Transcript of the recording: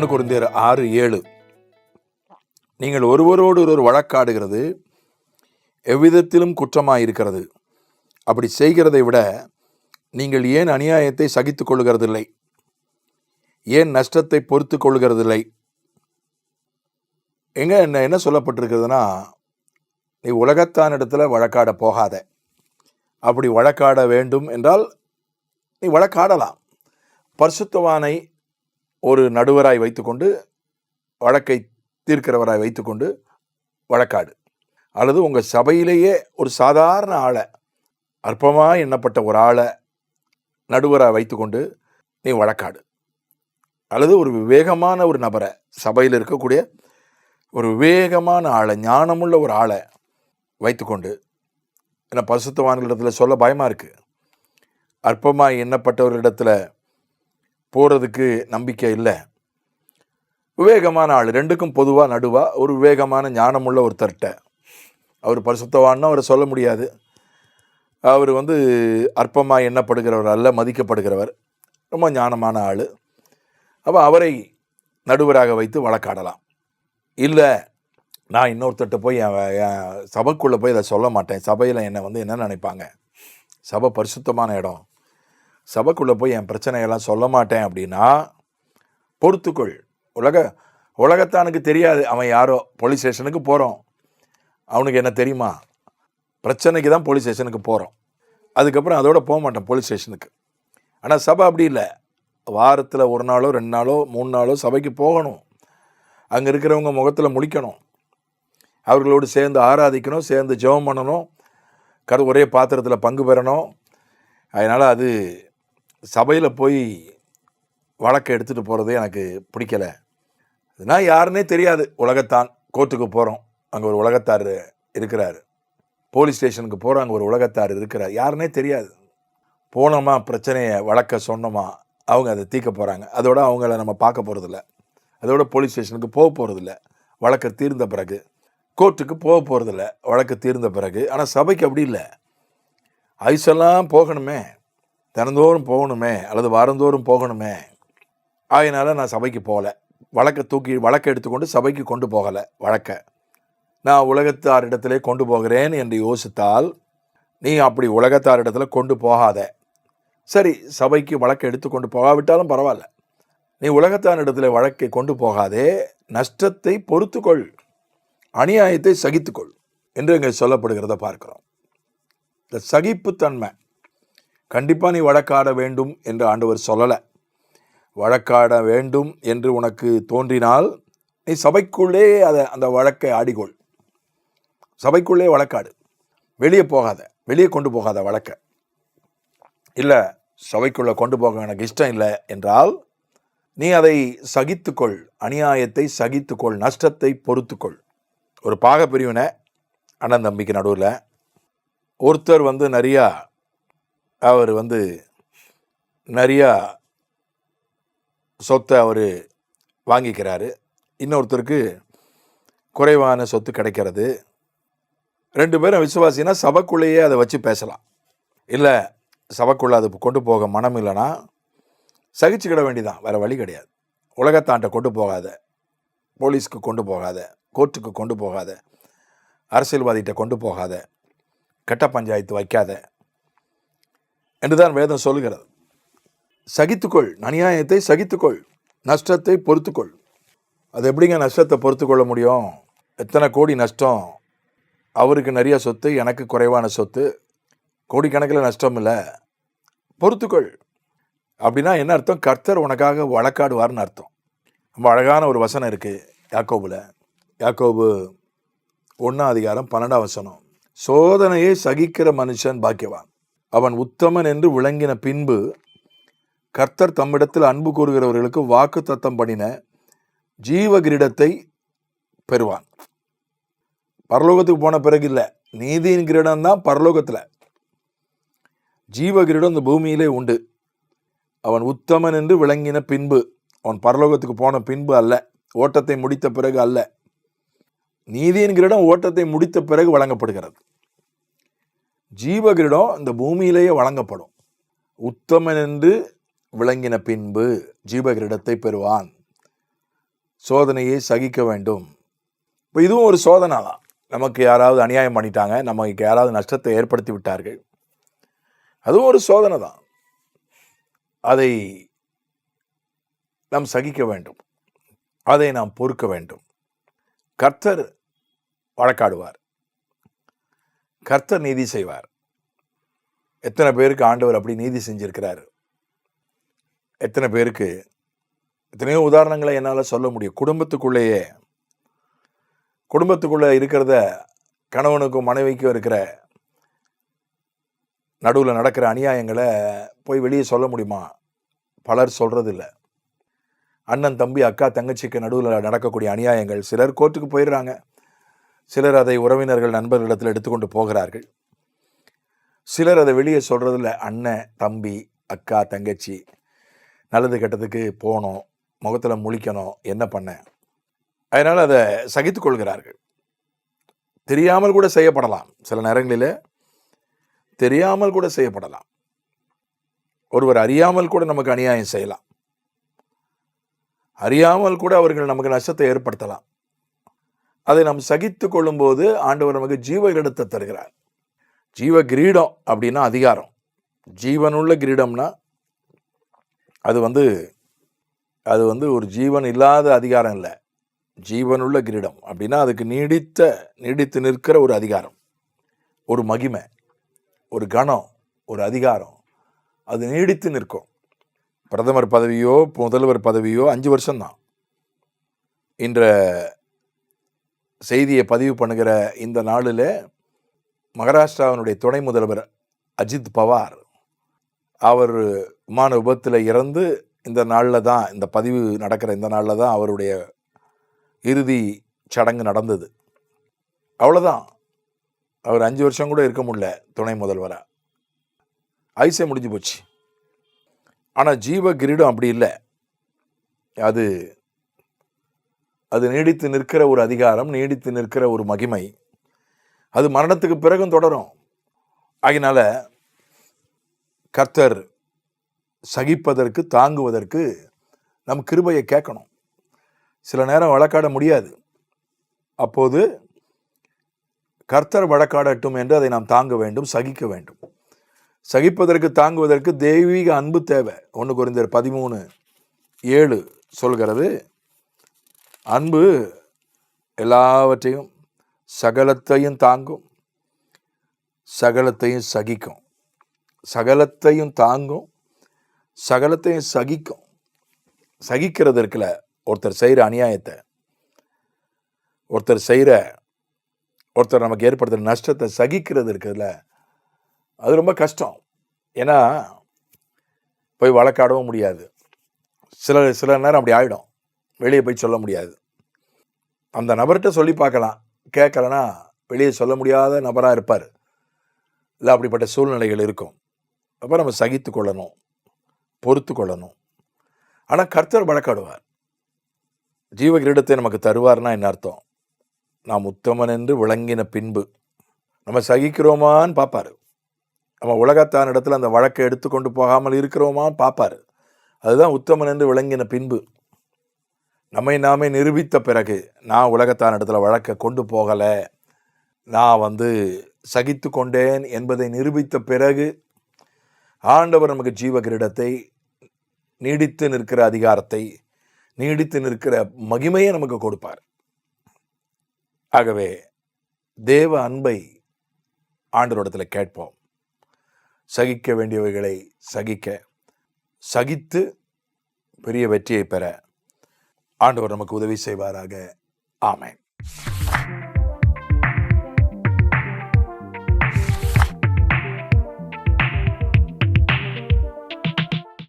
1 கொரிந்தியர் 6:7 நீங்கள் ஒருவரோடு ஒருவர் வழக்காடுகிறது எவ்விதத்திலும் குற்றமாயிருக்கிறது. அப்படி செய்கிறதை விட நீங்கள் ஏன் அநியாயத்தை சகித்துக் கொள்ளுகிறதில்லை? ஏன் நஷ்டத்தை பொறுத்து கொள்ளுகிறதில்லை? என்ன சொல்லப்பட்டிருக்கிறதுனா, நீ உலகத்தானிடத்தில் வழக்காட போகாத. அப்படி வழக்காட வேண்டும் என்றால் நீ வழக்காடலாம். பரிசுத்தவானை ஒரு நடுவராய் வைத்துக்கொண்டு வழக்கை தீர்க்கிறவராய் வைத்துக்கொண்டு வழக்காடு. அல்லது உங்கள் சபையிலேயே ஒரு சாதாரண ஆளை, அற்பமாக எண்ணப்பட்ட ஒரு ஆளை நடுவராக வைத்துக்கொண்டு நீ வழக்காடு. அல்லது ஒரு விவேகமான ஒரு நபரை, சபையில் இருக்கக்கூடிய ஒரு விவேகமான ஆளை, ஞானமுள்ள ஒரு ஆளை வைத்துக்கொண்டு, ஏன்னா பரிசுத்தவான்களிடத்தில் சொல்ல பயமாக இருக்குது. அற்பமாக எண்ணப்பட்டவர்களிடத்தில் போகிறதுக்கு நம்பிக்கை இல்லை. விவேகமான ஆள், ரெண்டுக்கும் பொதுவாக நடுவாக ஒரு விவேகமான ஞானமுள்ள ஒருத்தர்கிட்ட, அவர் பரிசுத்தவான்னா அவரை சொல்ல முடியாது. அவர் அற்பமாக எண்ணப்படுகிறவர் அல்ல, மதிக்கப்படுகிறவர், ரொம்ப ஞானமான ஆள். அப்போ அவரை நடுவராக வைத்து வழக்காடலாம். இல்லை, நான் இன்னொருத்தட்ட போய் என் சபைக்குள்ளே போய் இதை சொல்ல மாட்டேன், சபையில் என்னை என்ன நினைப்பாங்க, சபை பரிசுத்தமான இடம், சபைக்குள்ளே போய் என் பிரச்சனையெல்லாம் சொல்ல மாட்டேன் அப்படின்னா பொறுத்துக்கொள். உலகத்தானுக்கு தெரியாது அவன் யாரோ. போலீஸ் ஸ்டேஷனுக்கு போகிறோம், அவனுக்கு என்ன தெரியுமா? பிரச்சனைக்கு தான் போலீஸ் ஸ்டேஷனுக்கு போகிறோம், அதுக்கப்புறம் அதோட போக மாட்டேன் போலீஸ் ஸ்டேஷனுக்கு. ஆனால் சபை அப்படி இல்லை. வாரத்தில் 1 நாளோ 2 நாளோ 3 நாளோ சபைக்கு போகணும். அங்கே இருக்கிறவங்க முகத்தில் முழிக்கணும், அவர்களோடு சேர்ந்து ஆராதிக்கணும், சேர்ந்து ஜெபம் பண்ணணும், ஒரே பாத்திரத்தில் பங்கு பெறணும். அதனால் அது சபையில் போய் வழக்கை எடுத்துகிட்டு போகிறது எனக்கு பிடிக்கலை. அதுனா யாருன்னே தெரியாது. உலகத்தான் கோர்ட்டுக்கு போகிறோம், அங்கே ஒரு உலகத்தார் இருக்கிறார். போலீஸ் ஸ்டேஷனுக்கு போகிறோம், அங்கே ஒரு உலகத்தார் இருக்கிறார், யாருன்னே தெரியாது. போனோமா, பிரச்சனையை வழக்க சொன்னோமா, அவங்க அதை தீர்க்க போகிறாங்க. அதோட அவங்கள நம்ம பார்க்க போகிறதில்ல, அதோட போலீஸ் ஸ்டேஷனுக்கு போக போகிறதில்ல, வழக்கு தீர்ந்த பிறகு. கோர்ட்டுக்கு போக போகிறதில்ல, வழக்கு தீர்ந்த பிறகு. ஆனால் சபைக்கு அப்படி இல்லை. ஐசெல்லாம் போகணுமே, தினந்தோறும் போகணுமே, அல்லது வாரந்தோறும் போகணுமே. அதனால் நான் சபைக்கு போகலை. வழக்கை எடுத்துக்கொண்டு சபைக்கு கொண்டு போகலை. வழக்கை நான் உலகத்தாரிடத்திலே கொண்டு போகிறேன் என்று யோசித்தால், நீ அப்படி உலகத்தாரிடத்தில் கொண்டு போகாத. சரி, சபைக்கு வழக்கை எடுத்துக்கொண்டு போகாவிட்டாலும் பரவாயில்ல, நீ உலகத்தாரிடத்தில் வழக்கை கொண்டு போகாதே, நஷ்டத்தை பொறுத்துக்கொள், அநியாயத்தை சகித்துக்கொள் என்று இங்கே சொல்லப்படுகிறத பார்க்கிறோம். இந்த சகிப்புத்தன்மை, கண்டிப்பாக நீ வழக்காட வேண்டும் என்று ஆண்டவர் சொல்லலை. வழக்காட வேண்டும் என்று உனக்கு தோன்றினால் நீ சபைக்குள்ளே அந்த வழக்கை ஆடிக்கொள். சபைக்குள்ளே வழக்காடு, வெளியே போகாத, வெளியே கொண்டு போகாத வழக்கை. இல்லை, சபைக்குள்ளே கொண்டு போக எனக்கு இஷ்டம் இல்லை என்றால் நீ அதை சகித்துக்கொள், அநியாயத்தை சகித்துக்கொள், நஷ்டத்தை பொறுத்துக்கொள். ஒரு பாகப்பிரிவினை அண்ணன் தம்பிக்கு நடுவில் ஒருத்தர் நிறையா சொத்தை அவர் வாங்கிக்கிறாரு, இன்னொருத்தருக்கு குறைவான சொத்து கிடைக்கிறது. 2 பேரும் விசுவாசினா சபைக்குள்ளேயே அதை வச்சு பேசலாம். இல்லை, சபைக்குள்ளே அது கொண்டு போக மனம் இல்லைன்னா சகிச்சுக்கிட வேண்டிதான், வேறு வழி கிடையாது. உலகத்தாண்ட கொண்டு போகாத, போலீஸ்க்கு கொண்டு போகாத, கோர்ட்டுக்கு கொண்டு போகாத, அரசியல்வாதிகிட்ட கொண்டு போகாத, கட்ட பஞ்சாயத்து வைக்காத என்றுதான் வேதம் சொல்லுகிறது. சகித்துக்கொள், அநியாயத்தை சகித்துக்கொள், நஷ்டத்தை பொறுத்துக்கொள். அது எப்படிங்க நஷ்டத்தை பொறுத்து கொள்ள முடியும்? எத்தனை கோடி நஷ்டம், அவருக்கு நிறைய சொத்து, எனக்கு குறைவான சொத்து, கோடிக்கணக்கில் நஷ்டம் இல்லை, பொறுத்துக்கொள். அப்படின்னா என்ன அர்த்தம்? கர்த்தர் உனக்காக வழக்காடுவார்னு அர்த்தம். ரொம்ப அழகான ஒரு வசனம் இருக்குது யாக்கோபுல. யாக்கோபு 1:12 சோதனையை சகிக்கிற மனுஷன் பாக்கியவான், அவன் உத்தமன் என்று விளங்கின பின்பு கர்த்தர் தம்மிடத்தில் அன்பு கூறுகிறவர்களுக்கு வாக்கு தத்தம் பண்ணின ஜீவ கிரீடத்தை பெறுவான். பரலோகத்துக்கு போன பிறகு இல்லை, நீதியின் கிரீடம் தான் பரலோகத்தில். ஜீவ கிரீடம் இந்த பூமியிலே உண்டு. அவன் உத்தமன் என்று விளங்கின பின்பு, அவன் பரலோகத்துக்கு போன பின்பு அல்ல, ஓட்டத்தை முடித்த பிறகு அல்ல. நீதியின் கிரீடம் ஓட்டத்தை முடித்த பிறகு வழங்கப்படுகிறது. ஜீவ கிரீடம் இந்த பூமியிலேயே வழங்கப்படும். உத்தமன் என்று விளங்கின பின்பு ஜீவ கிரீடத்தை பெறுவான். சோதனையை சகிக்க வேண்டும். இப்போ இதுவும் ஒரு சோதனை தான். நமக்கு யாராவது அநியாயம் பண்ணிட்டாங்க, நமக்கு யாராவது நஷ்டத்தை ஏற்படுத்தி விட்டார்கள், அதுவும் ஒரு சோதனை தான். அதை நாம் சகிக்க வேண்டும், அதை நாம் பொறுக்க வேண்டும். கர்த்தர் வழக்காடுவார், கர்த்தர் நீதி செய்வார். எத்தனை பேருக்கு ஆண்டவர் அப்படி நீதி செஞ்சிருக்கிறாரு? எத்தனை பேருக்கு? எத்தனையோ உதாரணங்களை என்னால் சொல்ல முடியும். குடும்பத்துக்குள்ளே இருக்கிறத, கணவனுக்கும் மனைவிக்கும் இருக்கிற நடுவில் நடக்கிற அநியாயங்களை போய் வெளியே சொல்ல முடியுமா? பலர் சொல்கிறதில்ல. அண்ணன் தம்பி அக்கா தங்கச்சிக்கு நடுவில் நடக்கக்கூடிய அநியாயங்கள், சிலர் கோர்ட்டுக்கு போயிடுறாங்க, சிலர் அதை உறவினர்கள் நண்பர்களிடத்தில் எடுத்துக்கொண்டு போகிறார்கள், சிலர் அதை வெளியே சொல்கிறதில்ல. அண்ணன் தம்பி அக்கா தங்கச்சி நல்லது கெட்டதுக்கு போகணும், முகத்தில் முழிக்கணும், என்ன பண்ண, அதனால் அதை சகித்து கொள்கிறார்கள். தெரியாமல் கூட செய்யப்படலாம், சில நேரங்களில் தெரியாமல் கூட செய்யப்படலாம். ஒருவர் அறியாமல் கூட நமக்கு அநியாயம் செய்யலாம், அறியாமல் கூட அவர்கள் நமக்கு நஷ்டத்தை ஏற்படுத்தலாம். அதை நாம் சகித்து கொள்ளும்போது ஆண்டவர் நமக்கு ஜீவ கிரீடத்தை தருகிறார். ஜீவ கிரீடம் அப்படின்னா அதிகாரம். ஜீவனுள்ள கிரீடம்னா அது வந்து ஒரு ஜீவன் இல்லாத அதிகாரம் இல்லை. ஜீவனுள்ள கிரீடம் அப்படின்னா அதுக்கு நீடித்து நிற்கிற ஒரு அதிகாரம், ஒரு மகிமை, ஒரு கணம், ஒரு அதிகாரம். அது நீடித்து நிற்கும். பிரதமர் பதவியோ முதல்வர் பதவியோ 5 வருஷம்தான். இன்ற செய்தியை பதிவு பண்ணுகிற இந்த நாளில் மகாராஷ்டிராவினுடைய துணை முதல்வர் அஜித் பவார் அவர் விமான விபத்தில் இறந்து இந்த நாளில் தான், இந்த பதிவு நடக்கிற இந்த நாளில் தான் அவருடைய இறுதி சடங்கு நடந்தது. அவ்வளோதான். அவர் 5 வருஷம் கூட இருக்க முடியல துணை முதல்வராக, ஆயுசே முடிஞ்சு போச்சு. ஆனால் ஜீவ கிரீடம் அப்படி இல்லை. அது நீடித்து நிற்கிற ஒரு அதிகாரம், நீடித்து நிற்கிற ஒரு மகிமை. அது மரணத்துக்கு பிறகும் தொடரும். ஆகினால கர்த்தர் சகிப்பதற்கு, தாங்குவதற்கு நம் கிருபையை கேட்கணும். சில நேரம் வழக்காட முடியாது, அப்போது கர்த்தர் வழக்காடட்டும் என்று அதை நாம் தாங்க வேண்டும், சகிக்க வேண்டும். சகிப்பதற்கு, தாங்குவதற்கு தெய்வீக அன்பு தேவை. 1 கொரிந்தியர் 13:7 சொல்கிறது, அன்பு எல்லாவற்றையும் சகலத்தையும் தாங்கும், சகலத்தையும் சகிக்கும். சகலத்தையும் தாங்கும், சகலத்தையும் சகிக்கும். சகிக்கிறது இருக்குல்ல, ஒருத்தர் செய்கிற அநியாயத்தை, ஒருத்தர் நமக்கு ஏற்படுத்துகிற நஷ்டத்தை சகிக்கிறது இருக்குதுல்ல, அது ரொம்ப கஷ்டம். ஏன்னா போய் வழக்காடவும் முடியாது. சில நேரம் அப்படி ஆகிடும், வெளியே போய் சொல்ல முடியாது. அந்த நபர்கிட்ட சொல்லி பார்க்கலாம், கேட்கலன்னா வெளியே சொல்ல முடியாத நபராக இருப்பார், இல்லை அப்படிப்பட்ட சூழ்நிலைகள் இருக்கும். அப்போ நம்ம சகித்து கொள்ளணும், பொறுத்து கொள்ளணும். ஆனால் கர்த்தர் வழக்காடுவார், ஜீவ கிரீடத்தை நமக்கு தருவார்னா என்ன அர்த்தம்? நாம் உத்தமன் என்று விளங்கின பின்பு நம்ம சகிக்கிறோமான்னு பார்ப்பார். நம்ம உலகத்தான் இடத்துல அந்த வழக்கை எடுத்துக்கொண்டு போகாமல் இருக்கிறோமான்னு பார்ப்பார். அதுதான் உத்தமன் என்று விளங்கின பின்பு. நம்மை நாமே நிரூபித்த பிறகு, நான் உலகத்தான் இடத்துல வழக்கை கொண்டு போகலை, நான் சகித்து கொண்டேன் என்பதை நிரூபித்த பிறகு ஆண்டவர் நமக்கு ஜீவ கிரீடத்தை, நீடித்து நிற்கிற அதிகாரத்தை, நீடித்து நிற்கிற மகிமையை நமக்கு கொடுப்பார். ஆகவே தேவ அன்பை ஆண்டவரிடத்தில் கேட்போம். சகிக்க வேண்டியவைகளை சகித்து பெரிய வெற்றியை பெற ஆண்டவர் நமக்கு உதவி செய்வாராக. ஆமென்.